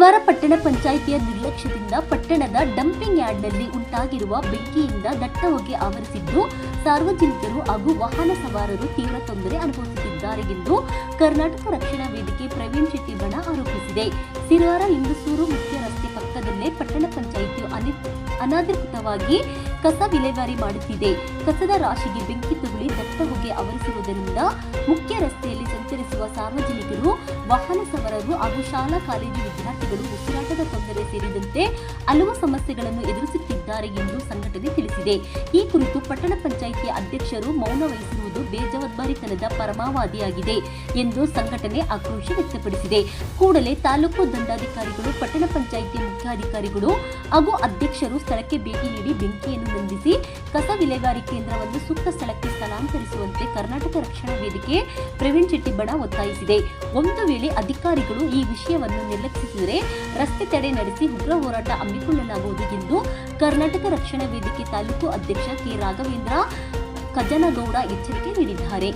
ಶನಿವಾರ ಪಟ್ಟಣ ಪಂಚಾಯಿತಿಯ ನಿರ್ಲಕ್ಷ್ಯದಿಂದ ಪಟ್ಟಣದ ಡಂಪಿಂಗ್ ಯಾರ್ಡ್ನಲ್ಲಿ ಉಂಟಾಗಿರುವ ಬೆಂಕಿಯಿಂದ ದಟ್ಟ ಹೊಗೆ ಆವರಿಸಿದ್ದು ಸಾರ್ವಜನಿಕರು ಹಾಗೂ ವಾಹನ ಸವಾರರು ತೀವ್ರ ತೊಂದರೆ ಅನುಭವಿಸುತ್ತಿದ್ದಾರೆ ಎಂದು ಕರ್ನಾಟಕ ರಕ್ಷಣಾ ವೇದಿಕೆ ಪ್ರವೀಣ್ ಶೆಟ್ಟಿ ಬಣ ಆರೋಪಿಸಿದೆ. ಸಿರವಾರ ಲಿಂಗಸೂರು ಮುಖ್ಯ ರಸ್ತೆ ಪಕ್ಕದಲ್ಲೇ ಪಟ್ಟಣ ಪಂಚಾಯಿತಿಯು ಅನಧಿಕೃತವಾಗಿ ಕಸ ವಿಲೇವಾರಿ ಮಾಡುತ್ತಿದೆ. ಕಸದ ರಾಶಿಗೆ ಬೆಂಕಿ ತಗುಲಿ ದಟ್ಟ ಹೊಗೆ ಆವರಿಸಿರುವುದರಿಂದ ಮುಖ್ಯ ರಸ್ತೆಯಲ್ಲಿ ಸಂಚರಿಸುವ ಸಾರ್ವಜನಿಕರು, ವಾಹನ ಸವಾರರು ಹಾಗೂ ಶಾಲಾ ಕಾಲೇಜು ವಿದ್ಯಾರ್ಥಿಗಳು ಉಸಿರಾಟದ ತೊಂದರೆ ಸೇರಿದಂತೆ ಹಲವು ಸಮಸ್ಯೆಗಳನ್ನು ಎದುರಿಸುತ್ತಿದ್ದಾರೆ ಎಂದು ಸಂಘಟನೆ ತಿಳಿಸಿದೆ. ಈ ಕುರಿತು ಪಟ್ಟಣ ಪಂಚಾಯಿತಿಯ ಅಧ್ಯಕ್ಷರು ಮೌನ ವಹಿಸಿರುವುದು ಬೇಜವಾಬ್ದಾರಿತನದ ಪರಮಾವಧಿಯಾಗಿದೆ ಎಂದು ಸಂಘಟನೆ ಆಕ್ರೋಶ ವ್ಯಕ್ತಪಡಿಸಿದೆ. ಕೂಡಲೇ ತಾಲೂಕು ದಂಡಾಧಿಕಾರಿಗಳು, ಪಟ್ಟಣ ಪಂಚಾಯಿತಿಯ ಮುಖ್ಯಾಧಿಕಾರಿಗಳು ಹಾಗೂ ಅಧ್ಯಕ್ಷರು ಸ್ಥಳಕ್ಕೆ ಭೇಟಿ ನೀಡಿ ಬೆಂಕಿಯನ್ನು ನಂದಿಸಿ ಕಸ ವಿಲೇವಾರಿ ಕೇಂದ್ರವನ್ನು ಸೂಕ್ತ ಸ್ಥಳಕ್ಕೆ ಸ್ಥಳಾಂತರಿಸುವಂತೆ ಕರ್ನಾಟಕ ರಕ್ಷಣಾ ವೇದಿಕೆ ಪ್ರವೀಣ್ ಶೆಟ್ಟಿ ಬಣ ಒತ್ತಾಯಿಸಿದೆ. ಒಂದು ವೇಳೆ ಅಧಿಕಾರಿಗಳು ಈ ವಿಷಯವನ್ನು ನಿರ್ಲಕ್ಷಿಸಿದರೆ ರಸ್ತೆ ತಡೆ ನಡೆಸಿ ಉಗ್ರ ಹೋರಾಟ ಹಮ್ಮಿಕೊಳ್ಳಲಾಗುವುದು ಎಂದು ಕರ್ನಾಟಕ ರಕ್ಷಣಾ ವೇದಿಕೆ ತಾಲೂಕು ಅಧ್ಯಕ್ಷ ಕೆ. ರಾಘವೇಂದ್ರ ಕಜನಗೌಡ ಎಚ್ಚರಿಕೆ ನೀಡಿದ್ದಾರೆ.